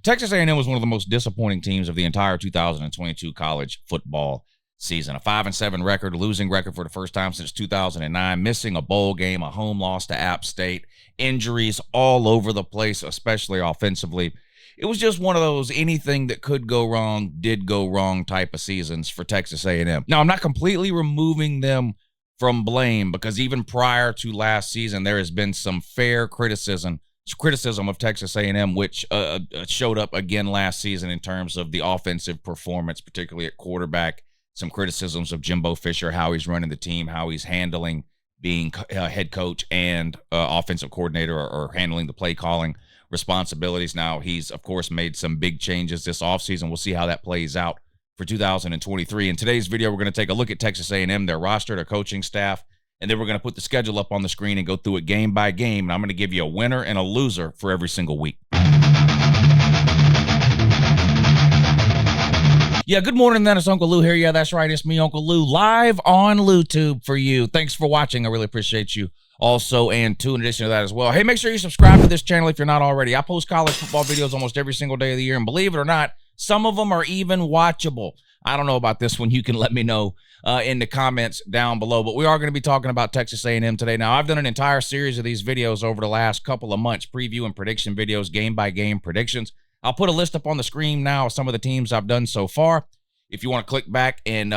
Texas A&M was one of the most disappointing teams of the entire 2022 college football season. A 5-7 record, losing record for the first time since 2009, missing a bowl game, a home loss to App State, injuries all over the place, especially offensively. It was just one of those anything that could go wrong did go wrong type of seasons for Texas A&M. Now, I'm not completely removing them from blame, because even prior to last season, there has been some fair criticism of Texas A&M, which showed up again last season in terms of the offensive performance, particularly at quarterback. Some criticisms of Jimbo Fisher, how he's running the team, how he's handling being head coach and offensive coordinator, or handling the play calling responsibilities. Now, he's, of course, made some big changes this offseason. We'll see how that plays out for 2023. In today's video, we're going to take a look at Texas A&M, their roster, their coaching staff, and then we're going to put the schedule up on the screen and go through it game by game. And I'm going to give you a winner and a loser for every single week. Yeah, good morning, then. It's Uncle Lou here. Yeah, that's right. It's me, Uncle Lou, live on LouTube for you. Thanks for watching. I really appreciate you also, and in addition to that as well. Hey, make sure you subscribe to this channel if you're not already. I post college football videos almost every single day of the year, and believe it or not, some of them are even watchable. I don't know about this one. You can let me know in the comments down below. But we are going to be talking about Texas A&M today. Now, I've done an entire series of these videos over the last couple of months, preview and prediction videos, game-by-game predictions. I'll put a list up on the screen now of some of the teams I've done so far. If you want to click back and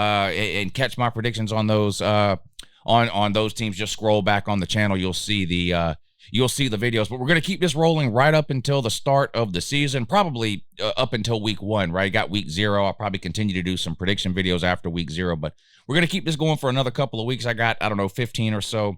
catch my predictions on those on those teams, just scroll back on the channel. You'll see the videos. But we're going to keep this rolling right up until the start of the season, probably up until week 1, right? Got week 0. I'll probably continue to do some prediction videos after week 0, but we're going to keep this going for another couple of weeks. I got, I don't know, 15 or so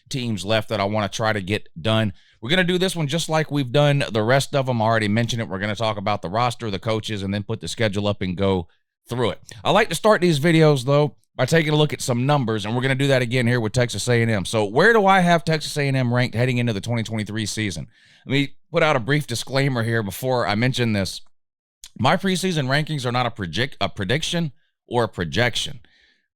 teams left that I want to try to get done. We're going to do this one just like we've done the rest of them. I already mentioned it. We're going to talk about the roster, the coaches, and then put the schedule up and go through it. I like to start these videos, though, by taking a look at some numbers, and we're going to do that again here with Texas A&M. So where do I have Texas A&M ranked heading into the 2023 season? Let me put out a brief disclaimer here before I mention this. My preseason rankings are not a prediction or a projection.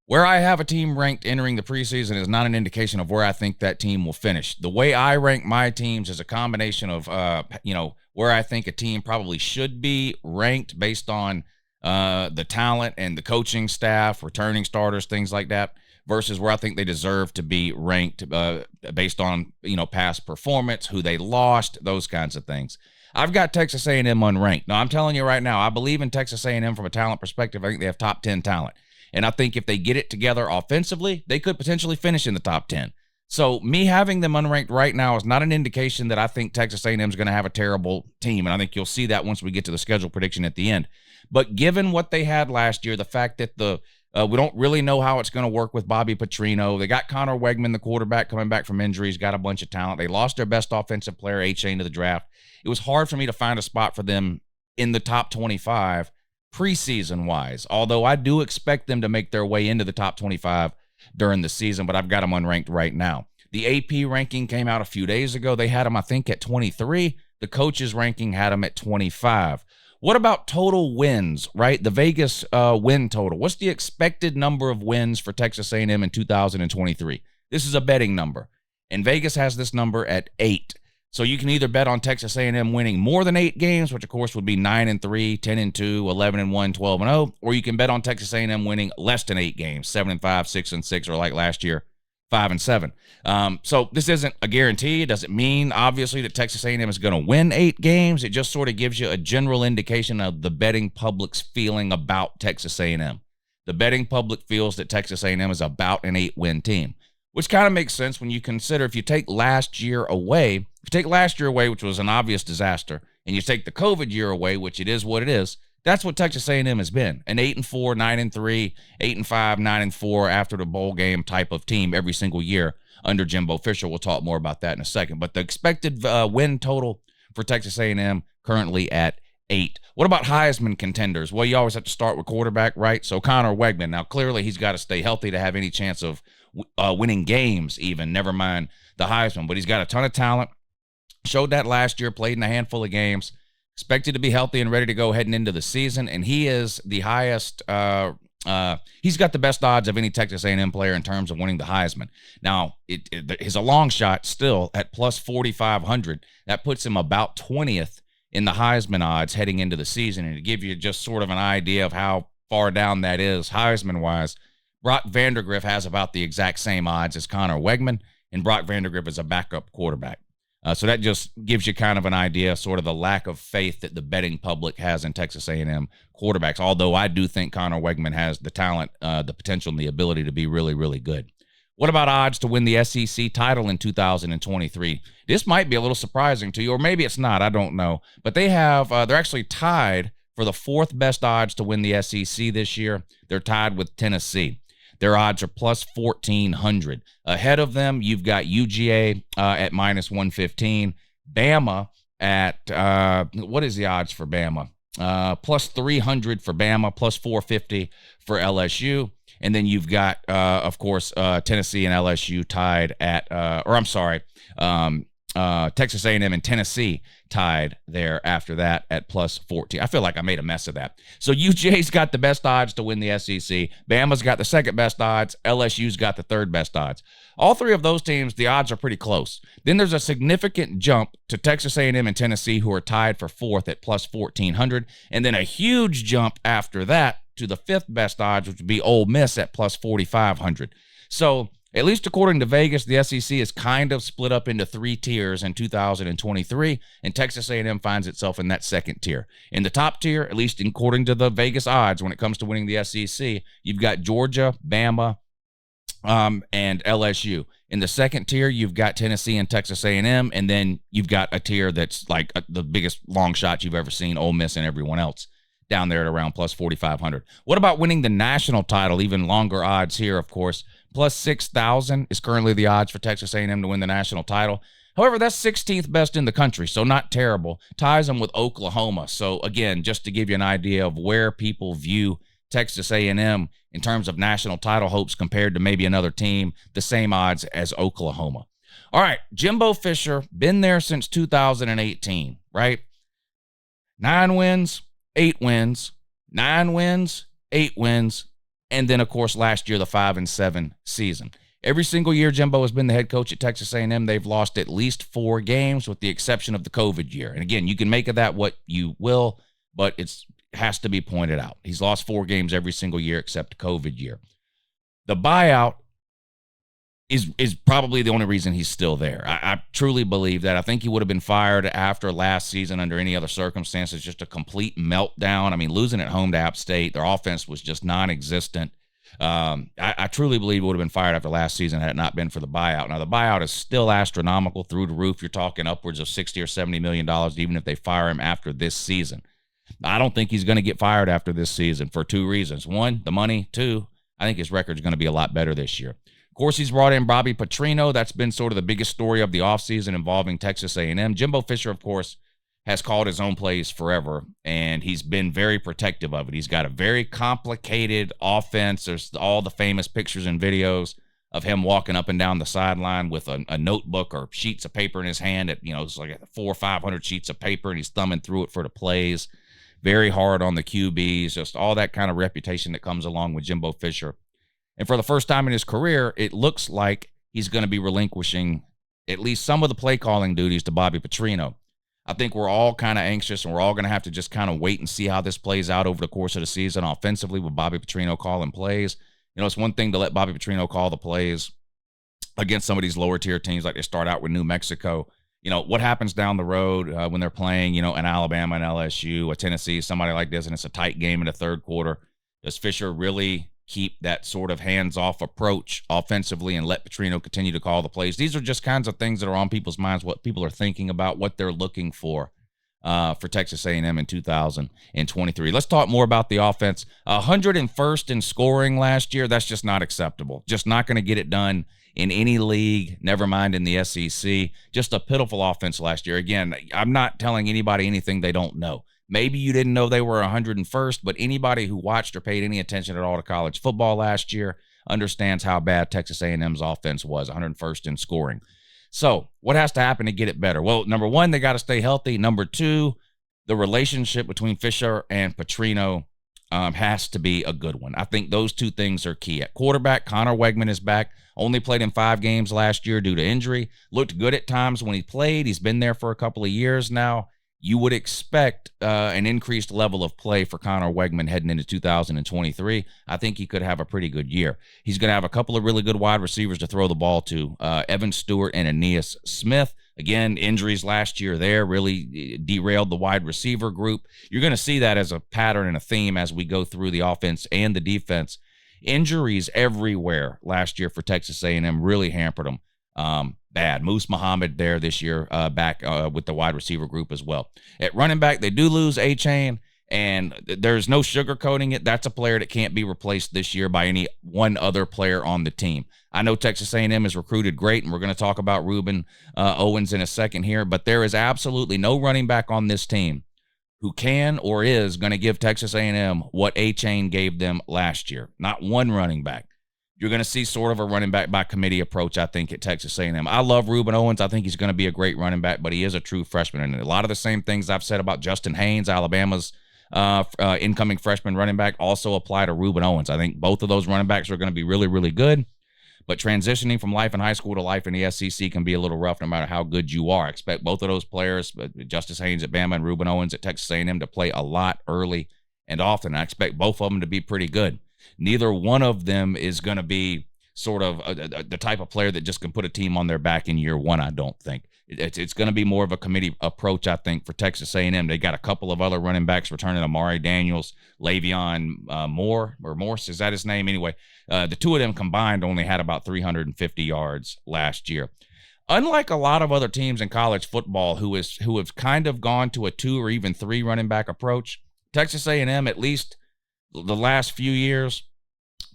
Where I have a team ranked entering the preseason is not an indication of where I think that team will finish. The way I rank my teams is a combination of, where I think a team probably should be ranked based on the talent and the coaching staff, returning starters, things like that, versus where I think they deserve to be ranked based on, past performance, who they lost, those kinds of things. I've got Texas A&M unranked. Now, I'm telling you right now, I believe in Texas A&M from a talent perspective. I think they have top 10 talent. And I think if they get it together offensively, they could potentially finish in the top 10. So me having them unranked right now is not an indication that I think Texas A&M is going to have a terrible team. And I think you'll see that once we get to the schedule prediction at the end. But given what they had last year, the fact that we don't really know how it's going to work with Bobby Petrino. They got Connor Wegman, the quarterback, coming back from injuries, got a bunch of talent. They lost their best offensive player, A-Chain, to the draft. It was hard for me to find a spot for them in the top 25 preseason-wise, although I do expect them to make their way into the top 25 during the season, but I've got them unranked right now. The AP ranking came out a few days ago. They had them, I think, at 23. The coaches ranking had them at 25. What about total wins, right? The Vegas win total. What's the expected number of wins for Texas A&M in 2023? This is a betting number, and Vegas has this number at 8. So you can either bet on Texas A&M winning more than 8 games, which of course would be 9-3, 10-2, 11-1, 12-0, or you can bet on Texas A&M winning less than 8 games, 7-5, 6-6, or like last year, 5-7. So this isn't a guarantee. It doesn't mean, obviously, that Texas A&M is going to win 8 games. It just sort of gives you a general indication of the betting public's feeling about Texas A&M. The betting public feels that Texas A&M is about an 8-win team, which kind of makes sense when you consider if you take last year away, which was an obvious disaster, and you take the COVID year away, which it is what it is, that's what Texas A&M has been, an 8-4, 9-3, 8-5, 9-4 after the bowl game type of team every single year under Jimbo Fisher. We'll talk more about that in a second. But the expected win total for Texas A&M currently at 8. What about Heisman contenders? Well, you always have to start with quarterback, right? So Connor Wegman. Now, clearly, he's got to stay healthy to have any chance of winning games even, never mind the Heisman. But he's got a ton of talent. Showed that last year, played in a handful of games. Expected to be healthy and ready to go heading into the season, and he is the highest. He's got the best odds of any Texas A&M player in terms of winning the Heisman. Now, it is a long shot still at plus 4,500. That puts him about 20th in the Heisman odds heading into the season. And to give you just sort of an idea of how far down that is Heisman-wise, Brock Vandagriff has about the exact same odds as Connor Wegman, and Brock Vandagriff is a backup quarterback. So that just gives you kind of an idea, sort of the lack of faith that the betting public has in Texas A&M quarterbacks, although I do think Connor Wegman has the talent, the potential, and the ability to be really, really good. What about odds to win the SEC title in 2023? This might be a little surprising to you, or maybe it's not. I don't know. But they have, they're actually tied for the 4th best odds to win the SEC this year. They're tied with Tennessee. Their odds are plus 1,400. Ahead of them, you've got UGA at minus 115. Bama at, what is the odds for Bama? Plus 300 for Bama, plus 450 for LSU. And then you've got, of course, Tennessee and LSU tied at, Texas A&M and Tennessee tied there after that at plus 14. I feel like I made a mess of that. So UGA's got the best odds to win the SEC. Bama's got the second best odds. LSU's got the third best odds. All three of those teams, the odds are pretty close. Then there's a significant jump to Texas A&M and Tennessee, who are tied for 4th at plus 1,400. And then a huge jump after that to the 5th best odds, which would be Ole Miss at plus 4,500. So at least according to Vegas, the SEC is kind of split up into 3 tiers in 2023, and Texas A&M finds itself in that second tier. In the top tier, at least according to the Vegas odds when it comes to winning the SEC, you've got Georgia, Bama, and LSU. In the second tier, you've got Tennessee and Texas A&M, and then you've got a tier that's like the biggest long shots you've ever seen, Ole Miss and everyone else, down there at around plus 4,500. What about winning the national title? Even longer odds here, of course. Plus 6,000 is currently the odds for Texas A&M to win the national title. However, that's 16th best in the country, so not terrible. Ties them with Oklahoma. So, again, just to give you an idea of where people view Texas A&M in terms of national title hopes compared to maybe another team, the same odds as Oklahoma. All right, Jimbo Fisher, been there since 2018, right? 9 wins, 8 wins, 9 wins, 8 wins, and then, of course, last year, the 5-7 season. Every single year Jimbo has been the head coach at Texas A&M, they've lost at least 4 games with the exception of the COVID year. And again, you can make of that what you will, but it has to be pointed out. He's lost 4 games every single year except COVID year. The buyout is probably the only reason he's still there. I truly believe that. I think he would have been fired after last season under any other circumstances. Just a complete meltdown. I mean, losing at home to App State, their offense was just non-existent. I truly believe he would have been fired after last season had it not been for the buyout. Now, the buyout is still astronomical, through the roof. You're talking upwards of $60 or $70 million, even if they fire him after this season. I don't think he's going to get fired after this season for 2 reasons. 1, the money. 2, I think his record's going to be a lot better this year. Of course, he's brought in Bobby Petrino. That's been sort of the biggest story of the offseason involving Texas A&M. Jimbo Fisher, of course, has called his own plays forever, and he's been very protective of it. He's got a very complicated offense. There's all the famous pictures and videos of him walking up and down the sideline with a notebook or sheets of paper in his hand. It's like 400 or 500 sheets of paper, and he's thumbing through it for the plays. Very hard on the QBs, just all that kind of reputation that comes along with Jimbo Fisher. And for the first time in his career, it looks like he's going to be relinquishing at least some of the play calling duties to Bobby Petrino. I think we're all kind of anxious, and we're all going to have to just kind of wait and see how this plays out over the course of the season offensively with Bobby Petrino calling plays. It's one thing to let Bobby Petrino call the plays against some of these lower tier teams, like they start out with New Mexico. What happens down the road when they're playing, an Alabama and LSU, a Tennessee, somebody like this, and it's a tight game in the third quarter. Does Fisher really keep that sort of hands-off approach offensively and let Petrino continue to call the plays? These are just kinds of things that are on people's minds, what people are thinking about, what they're looking for Texas A&M in 2023. Let's talk more about the offense. 101st in scoring last year. That's just not acceptable. Just not going to get it done in any league, never mind in the SEC. Just a pitiful offense last year. Again, I'm not telling anybody anything they don't know. Maybe you didn't know they were 101st, but anybody who watched or paid any attention at all to college football last year understands how bad Texas A&M's offense was, 101st in scoring. So what has to happen to get it better? Well, number 1, they got to stay healthy. Number 2, the relationship between Fisher and Petrino has to be a good one. I think those 2 things are key. At quarterback, Connor Wegman is back. Only played in 5 games last year due to injury. Looked good at times when he played. He's been there for a couple of years now. you would expect an increased level of play for Connor Wegman heading into 2023. I think he could have a pretty good year. He's going to have a couple of really good wide receivers to throw the ball to, Evan Stewart and Aeneas Smith. Again, injuries last year there really derailed the wide receiver group. You're going to see that as a pattern and a theme as we go through the offense and the defense. Injuries everywhere last year for Texas A&M really hampered them. Bad. Moose Muhammad there this year, back with the wide receiver group as well. At running back, they do lose A-Chain, and there's no sugarcoating it. That's a player that can't be replaced this year by any one other player on the team. I know Texas A&M has recruited great, and we're going to talk about Ruben Owens in a second here, but there is absolutely no running back on this team who can or is going to give Texas A&M what A-Chain gave them last year. Not one running back. You're going to see sort of a running back by committee approach, I think, at Texas A&M. I love Ruben Owens. I think he's going to be a great running back, but he is a true freshman. And a lot of the same things I've said about Justin Haynes, Alabama's incoming freshman running back, also apply to Ruben Owens. I think both of those running backs are going to be really, really good. But transitioning from life in high school to life in the SEC can be a little rough no matter how good you are. I expect both of those players, Justice Haynes at Bama and Ruben Owens at Texas A&M, to play a lot early and often. I expect both of them to be pretty good. Neither one of them is going to be sort of the type of player that just can put a team on their back in year one, I don't think. It's going to be more of a committee approach, I think, for Texas A&M. They got a couple of other running backs returning, Amari Daniels, Le'Veon Morse, is that his name? Anyway, the two of them combined only had about 350 yards last year. Unlike a lot of other teams in college football who have kind of gone to a 2 or even 3 running back approach, Texas A&M, at least the last few years,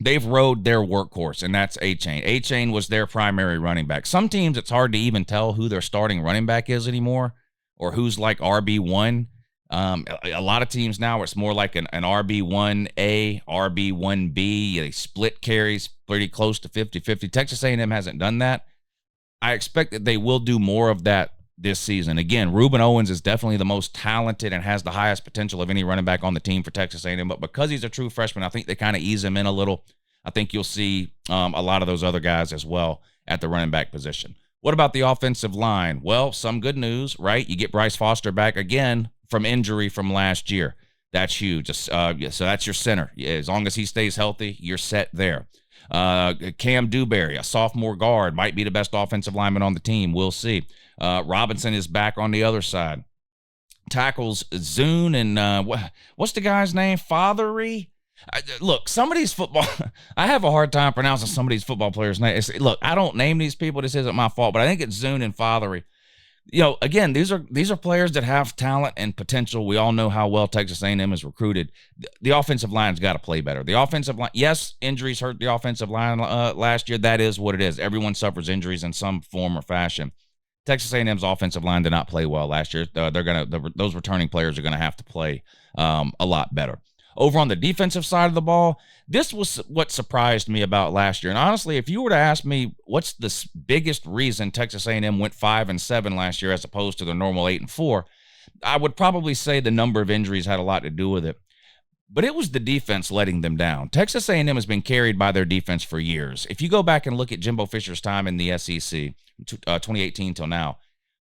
they've rode their workhorse, and that's A-Chain. A-Chain was their primary running back. Some teams, it's hard to even tell who their starting running back is anymore or who's like RB1. A lot of teams now, it's more like an RB1A, RB1B. They split carries pretty close to 50-50. Texas A&M hasn't done that. I expect that they will do more of that this season. Again, Ruben Owens is definitely the most talented and has the highest potential of any running back on the team for Texas A&M, but because he's a true freshman, I think they kind of ease him in a little. I think you'll see a lot of those other guys as well at the running back position. What about the offensive line? Well, some good news, right? You get Bryce Foster back again from injury from last year. That's huge. So that's your center. As long as he stays healthy, you're set there. Cam Dewberry, a sophomore guard, might be the best offensive lineman on the team. We'll see. Robinson is back on the other side. Tackles Zune and what's the guy's name? Fathery? Look, some of these football – I have a hard time pronouncing some of these football players' names. Look, I don't name these people. This isn't my fault, but I think it's Zune and Fathery. You know, again, these are players that have talent and potential. We all know how well Texas A&M is recruited. The offensive line's got to play better. The offensive line, yes, injuries hurt the offensive line last year. That is what it is. Everyone suffers injuries in some form or fashion. Texas A&M's offensive line did not play well last year. Those returning players are going to have to play a lot better. Over on the defensive side of the ball, this was what surprised me about last year. And honestly, if you were to ask me what's the biggest reason Texas A&M went 5-7 last year as opposed to their normal 8-4, I would probably say the number of injuries had a lot to do with it. But it was the defense letting them down. Texas A&M has been carried by their defense for years. If you go back and look at Jimbo Fisher's time in the SEC, 2018 till now,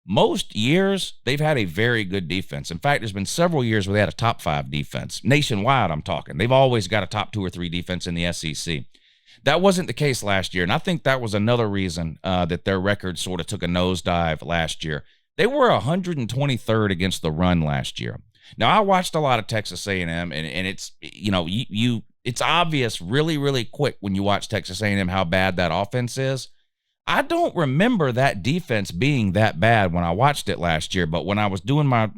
most years they've had a very good defense. In fact, there's been several years where they had a top 5 defense. Nationwide, I'm talking. They've always got a top 2 or 3 defense in the SEC. That wasn't the case last year, and I think that was another reason that their record sort of took a nosedive last year. They were 123rd against the run last year. Now, I watched a lot of Texas A&M, and it's, you know, it's obvious really, really quick when you watch Texas A&M how bad that offense is. I don't remember that defense being that bad when I watched it last year, but when I was doing my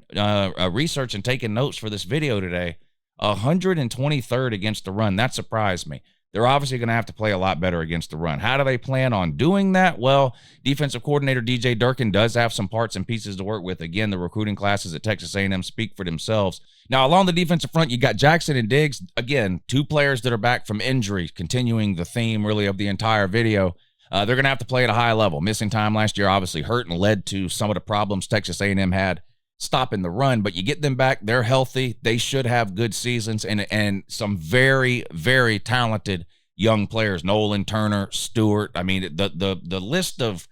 research and taking notes for this video today, 123rd against the run, that surprised me. They're obviously going to have to play a lot better against the run. How do they plan on doing that? Well, defensive coordinator DJ Durkin does have some parts and pieces to work with. Again, the recruiting classes at Texas A&M speak for themselves. Now, along the defensive front, you got Jackson and Diggs. Again, 2 players that are back from injury, continuing the theme really of the entire video. They're going to have to play at a high level. Missing time last year obviously hurt and led to some of the problems Texas A&M had stopping the run, but you get them back, they're healthy, they should have good seasons, and some very, very talented young players. Nolan, Turner, Stewart. I mean, the list of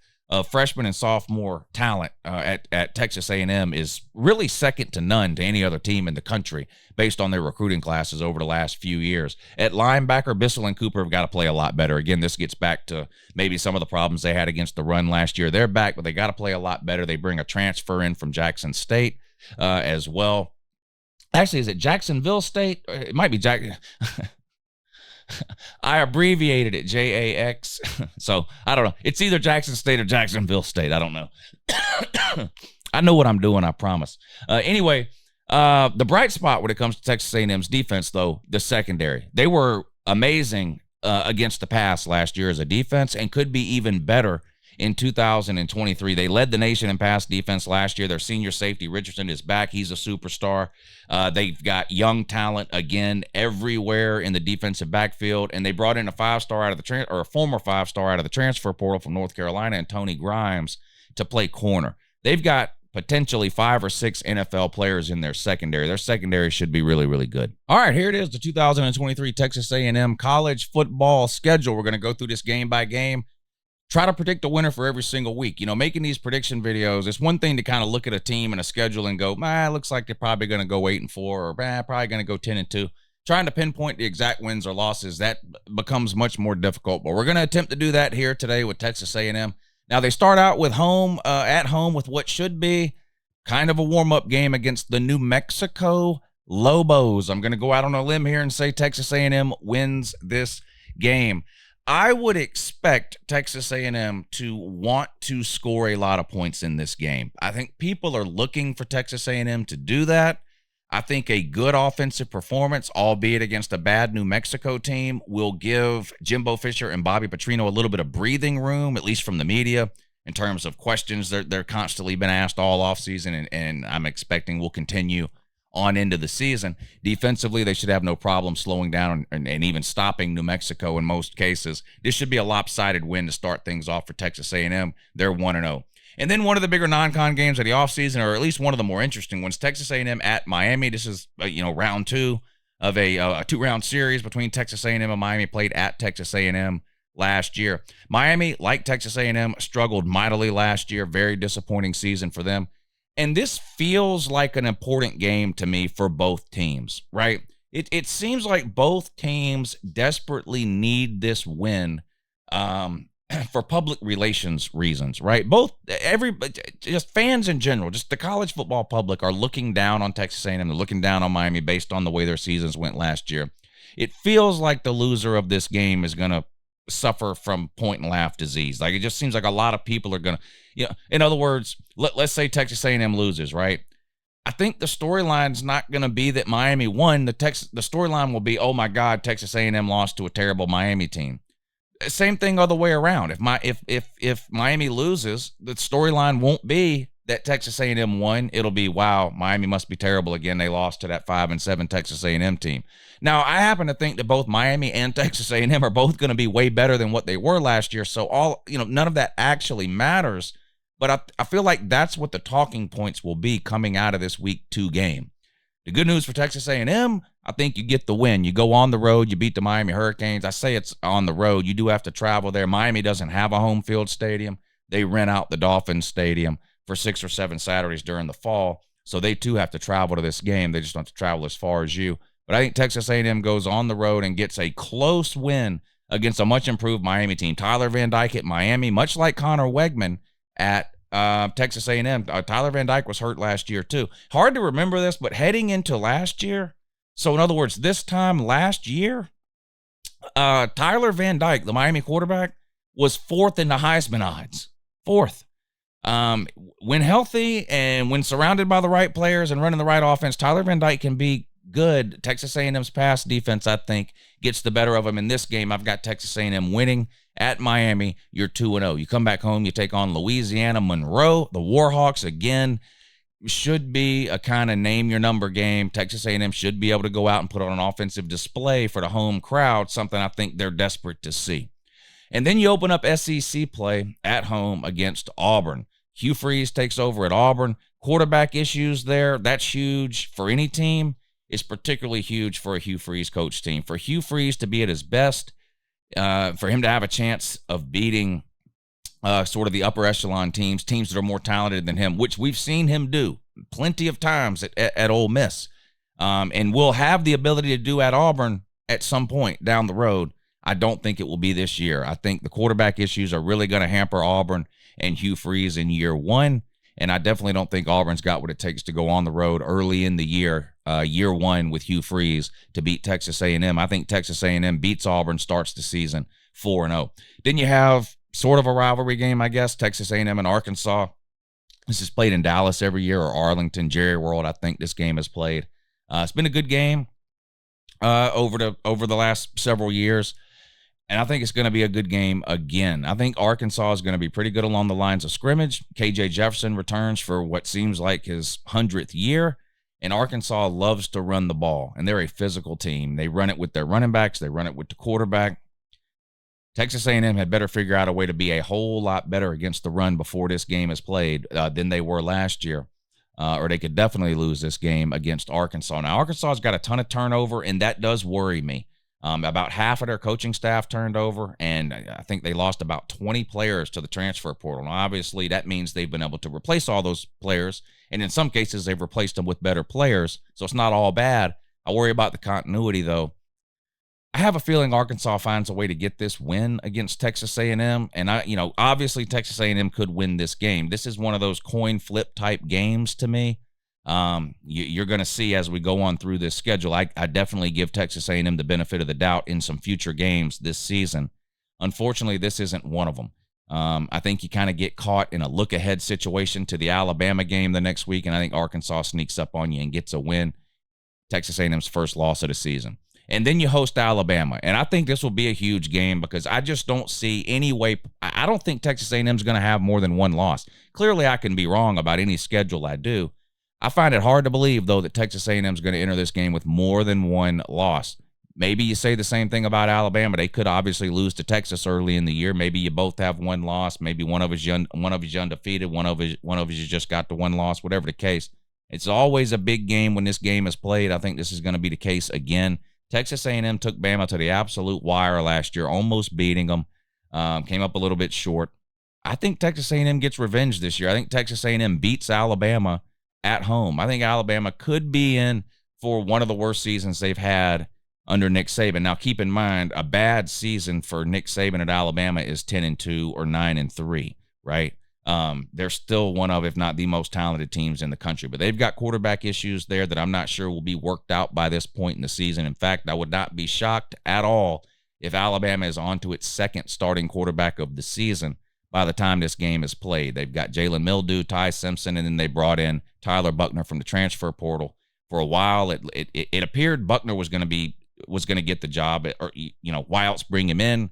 freshman and sophomore talent at Texas A&M is really second to none to any other team in the country based on their recruiting classes over the last few years. At linebacker, Bissell and Cooper have got to play a lot better. Again, this gets back to maybe some of the problems they had against the run last year. They're back, but they got to play a lot better. They bring a transfer in from Jackson State as well. Actually, is it Jacksonville State? It might be Jack. I abbreviated it, JAX. So I don't know. It's either Jackson State or Jacksonville State. I don't know. I know what I'm doing, I promise. Anyway, the bright spot when it comes to Texas A&M's defense, though, the secondary. They were amazing against the pass last year as a defense and could be even better in 2023. They led the nation in pass defense last year. Their senior safety, Richardson, is back. He's a superstar. They've got young talent again everywhere in the defensive backfield, and they brought in a five-star out of the or a former five-star out of the transfer portal from North Carolina, and Tony Grimes, to play corner. They've got potentially 5 or 6 NFL players in their secondary. Their secondary should be really, really good. All right, here it is, the 2023 Texas A&M college football schedule. We're going to go through this game by game. Try to predict the winner for every single week. You know, making these prediction videos, it's one thing to kind of look at a team and a schedule and go, looks like they're probably going to go 8-4 or probably going to go 10-2. Trying to pinpoint the exact wins or losses, that becomes much more difficult. But we're going to attempt to do that here today with Texas A&M. Now, they start out with at home with what should be kind of a warm-up game against the New Mexico Lobos. I'm going to go out on a limb here and say Texas A&M wins this game. I would expect Texas A&M to want to score a lot of points in this game. I think people are looking for Texas A&M to do that. I think a good offensive performance, albeit against a bad New Mexico team, will give Jimbo Fisher and Bobby Petrino a little bit of breathing room, at least from the media, in terms of questions they're constantly been asked all offseason, and I'm expecting will continue on into the season. Defensively, they should have no problem slowing down and even stopping New Mexico in most cases. This should be a lopsided win to start things off for Texas A&M. They're 1-0. And then one of the bigger non-con games of the offseason, or at least one of the more interesting ones, Texas A&M at Miami. This is round 2 of a 2-round series between Texas A&M and Miami, played at Texas A&M last year. Miami, like Texas A&M, struggled mightily last year. Very disappointing season for them. And this feels like an important game to me for both teams, right? It seems like both teams desperately need this win for public relations reasons, right? Just fans in general, just the college football public are looking down on Texas A&M. They're looking down on Miami based on the way their seasons went last year. It feels like the loser of this game is going to suffer from point and laugh disease. Like, it just seems like a lot of people are going to, in other words, let's say Texas A&M loses, right? I think the storyline's not going to be that Miami won. The storyline will be, oh my God, Texas A&M lost to a terrible Miami team. Same thing other way around. If Miami loses, the storyline won't be that Texas A&M won. It'll be, wow, Miami must be terrible again. They lost to that 5-7 Texas A&M team. Now, I happen to think that both Miami and Texas A&M are both going to be way better than what they were last year. So none of that actually matters. But I feel like that's what the talking points will be coming out of this week 2 game. The good news for Texas A&M, I think you get the win. You go on the road, you beat the Miami Hurricanes. I say it's on the road. You do have to travel there. Miami doesn't have a home field stadium. They rent out the Dolphins Stadium for 6 or 7 Saturdays during the fall. So they too have to travel to this game. They just don't have to travel as far as you. But I think Texas A&M goes on the road and gets a close win against a much improved Miami team. Tyler Van Dyke at Miami, much like Connor Wegman at Texas A&M. Tyler Van Dyke was hurt last year too. Hard to remember this, but heading into last year, so in other words, this time last year, Tyler Van Dyke, the Miami quarterback, was 4th in the HEISMAN odds. 4th. When healthy and when surrounded by the right players and running the right offense, Tyler Van Dyke can be good. Texas A&M's pass defense, I think, gets the better of them in this game. I've got Texas A&M winning at Miami. You're 2-0. You come back home, you take on Louisiana Monroe. The Warhawks, again, should be a kind of name your number game. Texas A&M should be able to go out and put on an offensive display for the home crowd, something I think they're desperate to see. And then you open up SEC play at home against Auburn. Hugh Freeze takes over at Auburn. Quarterback issues there, that's huge for any team. It's particularly huge for a Hugh Freeze coach team. For Hugh Freeze to be at his best, for him to have a chance of beating sort of the upper echelon teams that are more talented than him, which we've seen him do plenty of times at Ole Miss, and will have the ability to do at Auburn at some point down the road. I don't think it will be this year. I think the quarterback issues are really going to hamper Auburn and Hugh Freeze in year one, and I definitely don't think Auburn's got what it takes to go on the road early in the year, year one with Hugh Freeze to beat Texas A&M. I think Texas A&M beats Auburn, starts the season 4-0. Then you have sort of a rivalry game, I guess, Texas A&M and Arkansas. This is played in Dallas every year, or Arlington, Jerry World, I think this game is played. It's been a good game over the last several years, and I think it's going to be a good game again. I think Arkansas is going to be pretty good along the lines of scrimmage. KJ Jefferson returns for what seems like his 100th year, and Arkansas loves to run the ball, and they're a physical team. They run it with their running backs. They run it with the quarterback. Texas A&M had better figure out a way to be a whole lot better against the run before this game is played than they were last year, or they could definitely lose this game against Arkansas. Now, Arkansas's got a ton of turnover, and that does worry me. About half of their coaching staff turned over, and I think they lost about 20 players to the transfer portal. Now, obviously, that means they've been able to replace all those players, and in some cases, they've replaced them with better players, so it's not all bad. I worry about the continuity, though. I have a feeling Arkansas finds a way to get this win against Texas A&M, and obviously Texas A&M could win this game. This is one of those coin flip type games to me. You're going to see as we go on through this schedule. I definitely give Texas A&M the benefit of the doubt in some future games this season. Unfortunately, this isn't one of them. I think you kind of get caught in a look-ahead situation to the Alabama game the next week, and I think Arkansas sneaks up on you and gets a win. Texas A&M's first loss of the season. And then you host Alabama. And I think this will be a huge game because I just don't see any way. I don't think Texas A&M is going to have more than one loss. Clearly, I can be wrong about any schedule I do. I find it hard to believe, though, that Texas A&M is going to enter this game with more than one loss. Maybe you say the same thing about Alabama. They could obviously lose to Texas early in the year. Maybe you both have one loss. Maybe one of you undefeated. One of you just got the one loss. Whatever the case, it's always a big game when this game is played. I think this is going to be the case again. Texas A&M took Bama to the absolute wire last year, almost beating them. Came up a little bit short. I think Texas A&M gets revenge this year. I think Texas A&M beats Alabama at home. I think Alabama could be in for one of the worst seasons they've had under Nick Saban. Now, keep in mind, a bad season for Nick Saban at Alabama is 10-2 or 9-3, right? They're still one of, if not the most talented teams in the country, but they've got quarterback issues there that I'm not sure will be worked out by this point in the season. In fact, I would not be shocked at all if Alabama is on to its second starting quarterback of the season by the time this game is played. They've got Jalen Mildew, Ty Simpson, and then they brought in Tyler Buckner from the transfer portal. For a while, it appeared Buckner was going to get the job, or why else bring him in?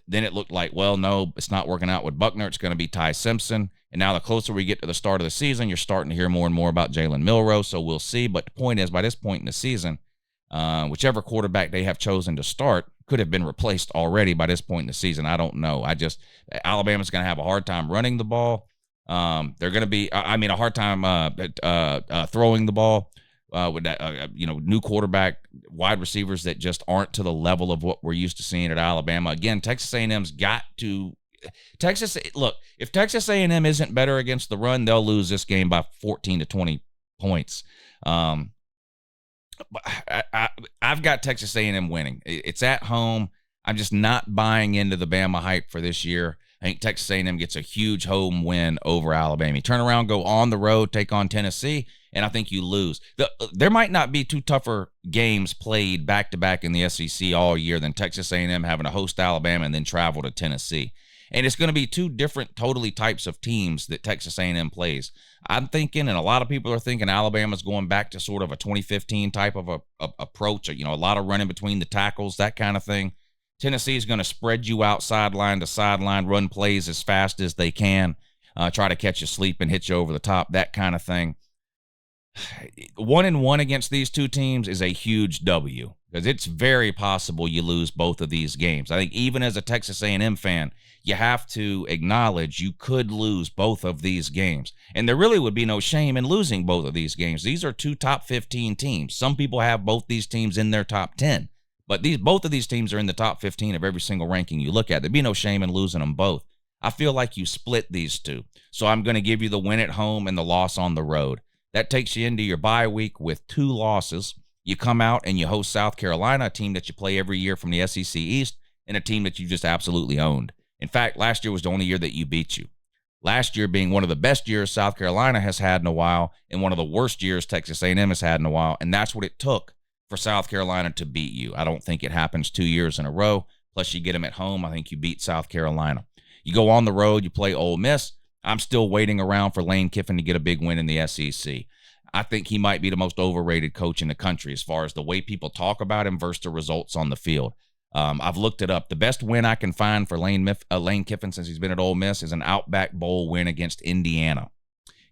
Then it looked like, well, no, it's not working out with Buckner. It's going to be Ty Simpson. And now the closer we get to the start of the season, you're starting to hear more and more about Jalen Milroe, so we'll see. But the point is, by this point in the season, whichever quarterback they have chosen to start could have been replaced already by this point in the season. I don't know. Alabama's going to have a hard time running the ball. They're going to be, a hard time throwing the ball. With that, new quarterback, wide receivers that just aren't to the level of what we're used to seeing at Alabama. Again, Texas A&M's got to look. If Texas A&M isn't better against the run, they'll lose this game by 14 to 20 points. I've got Texas A&M winning. It's at home. I'm just not buying into the Bama hype for this year. I think Texas A&M gets a huge home win over Alabama. You turn around, go on the road, take on Tennessee, and I think you lose. There might not be two tougher games played back-to-back in the SEC all year than Texas A&M having to host Alabama and then travel to Tennessee. And it's going to be two different totally types of teams that Texas A&M plays. I'm thinking, and a lot of people are thinking, Alabama's going back to sort of a 2015 type of a approach, a lot of running between the tackles, that kind of thing. Tennessee is going to spread you out sideline to sideline, run plays as fast as they can, try to catch you sleeping, hit you over the top, that kind of thing. 1-1 against these two teams is a huge W because it's very possible you lose both of these games. I think even as a Texas A&M fan, you have to acknowledge you could lose both of these games. And there really would be no shame in losing both of these games. These are two top 15 teams. Some people have both these teams in their top 10. But both of these teams are in the top 15 of every single ranking you look at. There'd be no shame in losing them both. I feel like you split these two. So I'm going to give you the win at home and the loss on the road. That takes you into your bye week with 2 losses. You come out and you host South Carolina, a team that you play every year from the SEC East, and a team that you just absolutely owned. In fact, last year was the only year that you beat you. Last year being one of the best years South Carolina has had in a while and one of the worst years Texas A&M has had in a while, and that's what it took for South Carolina to beat you. I don't think it happens 2 years in a row. Plus, you get them at home. I think you beat South Carolina. You go on the road, you play Ole Miss. I'm still waiting around for Lane Kiffin to get a big win in the SEC. I think he might be the most overrated coach in the country as far as the way people talk about him versus the results on the field. I've looked it up. The best win I can find for Lane Kiffin since he's been at Ole Miss is an Outback Bowl win against Indiana.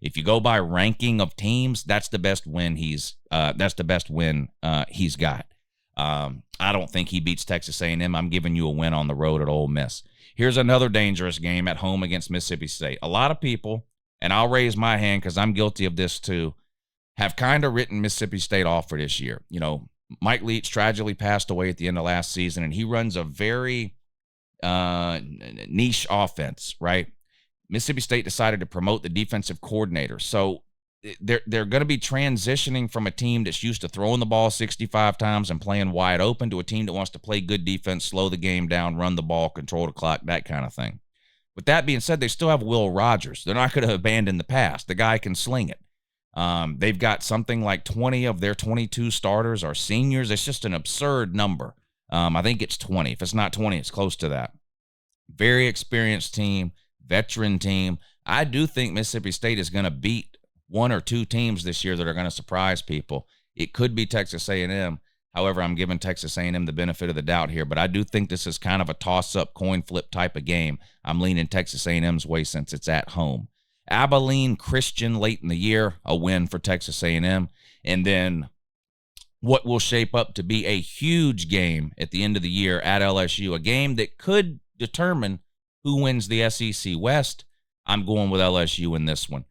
If you go by ranking of teams, that's the best win he's got. I don't think he beats Texas A&M. I'm giving you a win on the road at Ole Miss. Here's another dangerous game at home against Mississippi State. A lot of people, and I'll raise my hand because I'm guilty of this too, have kind of written Mississippi State off for this year. You know, Mike Leach tragically passed away at the end of last season, and he runs a very niche offense, right? Mississippi State decided to promote the defensive coordinator. So they're going to be transitioning from a team that's used to throwing the ball 65 times and playing wide open to a team that wants to play good defense, slow the game down, run the ball, control the clock, that kind of thing. With that being said, they still have Will Rogers. They're not going to abandon the past. The guy can sling it. They've got something like 20 of their 22 starters are seniors. It's just an absurd number. I think it's 20. If it's not 20, it's close to that. Very experienced team, veteran team. I do think Mississippi State is going to beat 1 or 2 teams this year that are going to surprise people. It could be Texas A&M. However, I'm giving Texas A&M the benefit of the doubt here, but I do think this is kind of a toss-up, coin flip type of game. I'm leaning Texas A&M's way since it's at home. Abilene Christian late in the year, a win for Texas A&M. And then what will shape up to be a huge game at the end of the year at LSU, a game that could determine who wins the SEC West. I'm going with LSU in this one.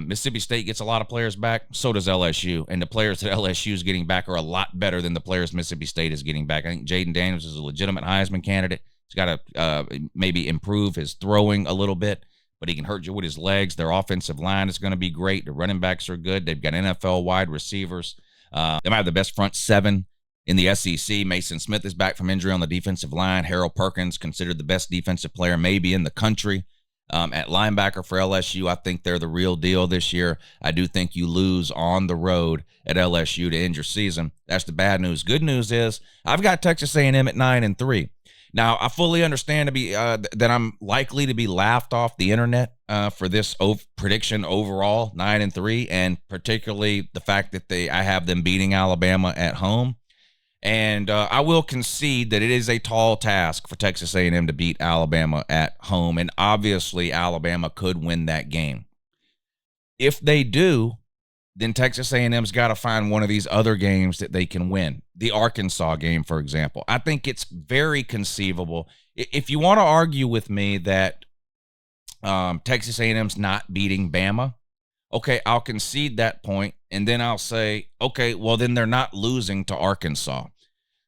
Mississippi State gets a lot of players back. So does LSU. And the players that LSU is getting back are a lot better than the players Mississippi State is getting back. I think Jaden Daniels is a legitimate Heisman candidate. He's got to maybe improve his throwing a little bit, but he can hurt you with his legs. Their offensive line is going to be great. The running backs are good. They've got NFL wide receivers. They might have the best front 7 in the SEC. Mason Smith is back from injury on the defensive line. Harold Perkins, considered the best defensive player maybe in the country. At linebacker for LSU, I think they're the real deal this year. I do think you lose on the road at LSU to end your season. That's the bad news. Good news is I've got Texas A&M at 9-3. Now, I fully understand that I'm likely to be laughed off the internet for this prediction overall, 9-3, and particularly the fact that I have them beating Alabama at home. And I will concede that it is a tall task for Texas A&M to beat Alabama at home, and obviously Alabama could win that game. If they do, then Texas A&M's got to find one of these other games that they can win. The Arkansas game, for example. I think it's very conceivable. If you want to argue with me that Texas A&M's not beating Bama, okay, I'll concede that point, and then I'll say, okay, well, then they're not losing to Arkansas.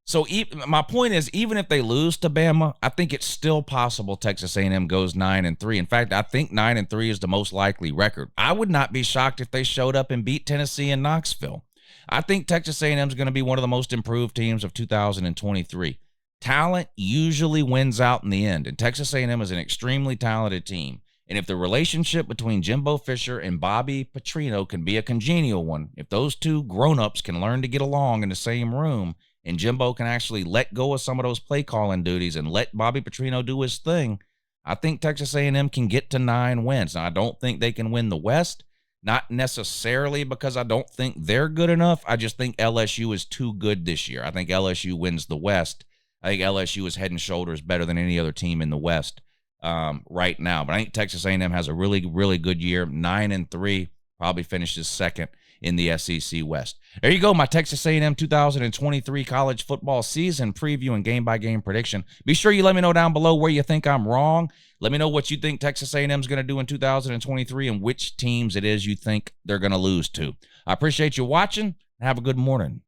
So my point is, even if they lose to Bama, I think it's still possible Texas A&M goes 9-3. In fact, I think 9-3 is the most likely record. I would not be shocked if they showed up and beat Tennessee and Knoxville. I think Texas A&M is going to be one of the most improved teams of 2023. Talent usually wins out in the end, and Texas A&M is an extremely talented team. And if the relationship between Jimbo Fisher and Bobby Petrino can be a congenial one, if those two grown-ups can learn to get along in the same room, and Jimbo can actually let go of some of those play-calling duties and let Bobby Petrino do his thing, I think Texas A&M can get to 9 wins. Now, I don't think they can win the West, not necessarily because I don't think they're good enough. I just think LSU is too good this year. I think LSU wins the West. I think LSU is head and shoulders better than any other team in the West right now. But I think Texas A&M has a really, really good year, 9-3, probably finishes second in the SEC West. There you go, my Texas A&M 2023 college football season preview and game-by-game prediction. Be sure you let me know down below where you think I'm wrong. Let me know what you think Texas A&M is going to do in 2023 and which teams it is you think they're going to lose to. I appreciate you watching. Have a good morning.